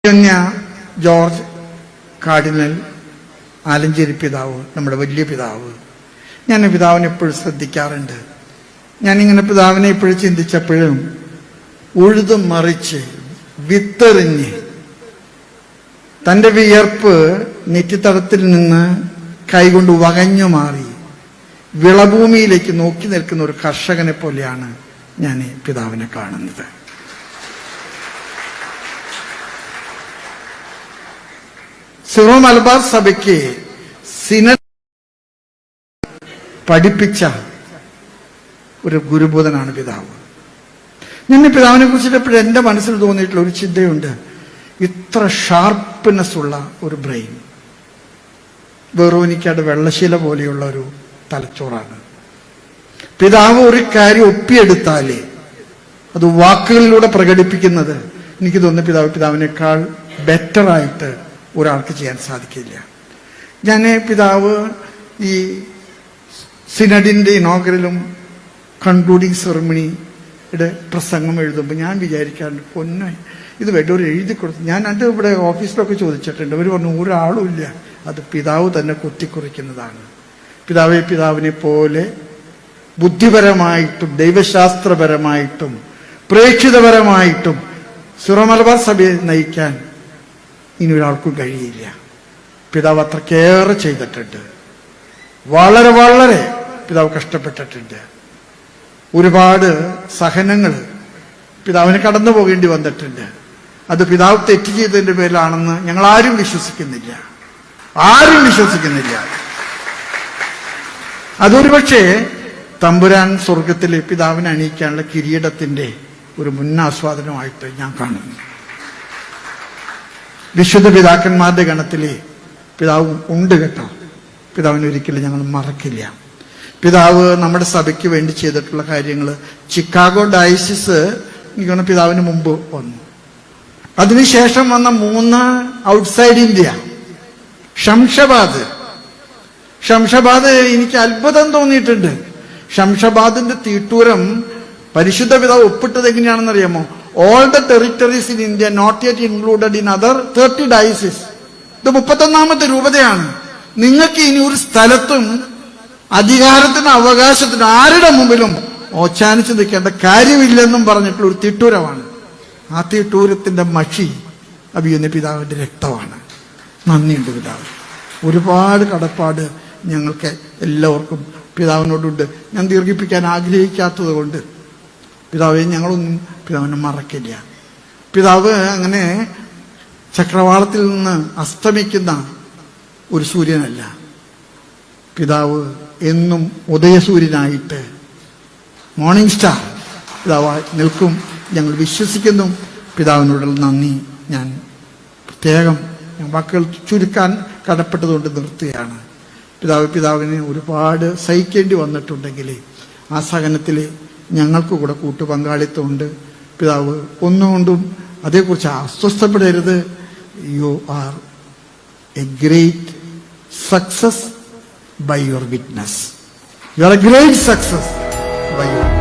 George cardinal Alencherry പിതാവ്, നമ്മുടെ വലിയ പിതാവ്, ഞാൻ പിതാവിനെ എപ്പോഴും ശ്രദ്ധിക്കാറുണ്ട്. ഞാനിങ്ങനെ പിതാവിനെ എപ്പോഴും ചിന്തിച്ചപ്പോഴും ഉഴുതും മറിച്ച് വിത്തെറിഞ്ഞ് തൻ്റെ വിയർപ്പ് നെറ്റിത്തടത്തിൽ നിന്ന് കൈകൊണ്ട് വകഞ്ഞു മാറി വിളഭൂമിയിലേക്ക് നോക്കി നിൽക്കുന്ന ഒരു കർഷകനെ പോലെയാണ് ഞാൻ പിതാവിനെ കാണുന്നത്. സിറോ മലബാർ സഭയ്ക്ക് സിനഡ് പഠിപ്പിച്ച ഒരു ഗുരുബോധനാണ് പിതാവ്. ഞാൻ പിതാവിനെ കുറിച്ചിട്ട് എപ്പോഴും എൻ്റെ മനസ്സിൽ തോന്നിയിട്ടുള്ള ഒരു ചിന്തയുണ്ട്. ഇത്ര ഷാർപ്പ്നെസ് ഉള്ള ഒരു ബ്രെയിൻ, വെറോനിക്കയുടെ വെള്ളശീല പോലെയുള്ള ഒരു തലച്ചോറാണ്. പിതാവ് ഒരു കാര്യം ഒപ്പിയെടുത്താലേ അത് വാക്കുകളിലൂടെ പ്രകടിപ്പിക്കുന്നത് എനിക്ക് തോന്നുന്നു പിതാവിനേക്കാൾ ബെറ്ററായിട്ട് ഒരാൾക്ക് ചെയ്യാൻ സാധിക്കില്ല. ഞാൻ പിതാവ് ഈ സിനഡിൻ്റെ ഇനോഗ്രലും കൺക്ലൂഡിങ് സെറമണിയുടെ പ്രസംഗം എഴുതുമ്പോൾ ഞാൻ വിചാരിക്കാറുണ്ട്, പൊന്നെ ഇത് വേണ്ടവർ എഴുതി കൊടുത്തു. ഞാൻ അത് ഇവിടെ ഓഫീസിലൊക്കെ ചോദിച്ചിട്ടുണ്ട്. അവർ പറഞ്ഞു ഒരാളും ഇല്ല, അത് പിതാവ് തന്നെ കുത്തിക്കുറിക്കുന്നതാണ്. പിതാവിനെ പോലെ ബുദ്ധിപരമായിട്ടും ദൈവശാസ്ത്രപരമായിട്ടും പ്രേക്ഷിതപരമായിട്ടും സിറോ മലബാർ സഭയെ നയിക്കാൻ ഇനി ഒരാൾക്കും കഴിയില്ല. പിതാവ് അത്രക്കേറെ ചെയ്തിട്ടുണ്ട്. വളരെ വളരെ പിതാവ് കഷ്ടപ്പെട്ടിട്ടുണ്ട്. ഒരുപാട് സഹനങ്ങൾ പിതാവിന് കടന്നു പോകേണ്ടി വന്നിട്ടുണ്ട്. അത് പിതാവ് തെറ്റ് ചെയ്തതിന്റെ പേരിലാണെന്ന് ഞങ്ങൾ ആരും വിശ്വസിക്കുന്നില്ല. അതൊരു പക്ഷേ തമ്പുരാൻ സ്വർഗത്തിലെ പിതാവിനെ അണിയിക്കാനുള്ള കിരീടത്തിന്റെ ഒരു മുന്നാസ്വാദനമായിട്ട് ഞാൻ കാണുന്നു. വിശുദ്ധ പിതാക്കന്മാരുടെ ഗണത്തിലെ പിതാവ് ഉണ്ട് കേട്ടോ. പിതാവിനെ ഒരിക്കലും ഞങ്ങൾ മറക്കില്ല. പിതാവ് നമ്മുടെ സഭയ്ക്ക് വേണ്ടി ചെയ്തിട്ടുള്ള കാര്യങ്ങൾ, ചിക്കാഗോ ഡയസിസ് എനിക്ക് പിതാവിന് മുമ്പ് വന്നു. അതിനുശേഷം വന്ന 3 ഔട്ട്സൈഡ് ഇന്ത്യ. ഷംഷാബാദ് എനിക്ക് അത്ഭുതം തോന്നിയിട്ടുണ്ട്. ഷംഷാബാദിന്റെ തീട്ടൂരം പരിശുദ്ധ പിതാവ് ഒപ്പിട്ടത് എങ്ങനെയാണെന്നറിയാമോ? All the territories in India not yet included in other 30 dioceses. ഇത് 31ാമത്തെ രൂപതയാണ്. നിങ്ങൾക്ക് ഇനി ഒരു സ്ഥലത്തും അധികാരത്തിന് അവകാശത്തിന് ആരുടെ മുമ്പിലും ഓച്ചാനിച്ച് നിൽക്കേണ്ട കാര്യമില്ലെന്നും പറഞ്ഞിട്ടുള്ള ഒരു തീട്ടൂരമാണ്. ആ തീട്ടൂരത്തിന്റെ മഷി അഭിയുന്ന പിതാവിന്റെ രക്തമാണ്. നന്ദിയുണ്ട് പിതാവ്. ഒരുപാട് കടപ്പാട് ഞങ്ങൾക്ക് എല്ലാവർക്കും പിതാവിനോടുണ്ട്. ഞാൻ ദീർഘിപ്പിക്കാൻ ആഗ്രഹിക്കാത്തത് കൊണ്ട് ഞങ്ങളൊന്നും പിതാവിനെ മറക്കില്ല. പിതാവ് അങ്ങനെ ചക്രവാളത്തിൽ നിന്ന് അസ്തമിക്കുന്ന ഒരു സൂര്യനല്ല. പിതാവ് എന്നും ഉദയസൂര്യനായിട്ട് മോർണിംഗ് സ്റ്റാർ പിതാവ് നിൽക്കും. ഞങ്ങൾ വിശ്വസിക്കുന്നു. പിതാവിനോടുള്ള നന്ദി ഞാൻ പ്രത്യേകം വാക്കുകൾ ചുരുക്കാൻ കടപ്പെട്ടതുകൊണ്ട് നിർത്തുകയാണ്. പിതാവിനെ ഒരുപാട് സഹിക്കേണ്ടി വന്നിട്ടുണ്ടെങ്കിൽ ആ സഹനത്തിൽ ഞങ്ങൾക്ക് കൂടെ കൂട്ടുപങ്കാളിത്തമുണ്ട്. പിതാവ് ഒന്നുകൊണ്ടും അതേക്കുറിച്ച് അസ്വസ്ഥപ്പെടരുത്. You are a great success by your witness. You are a great success by your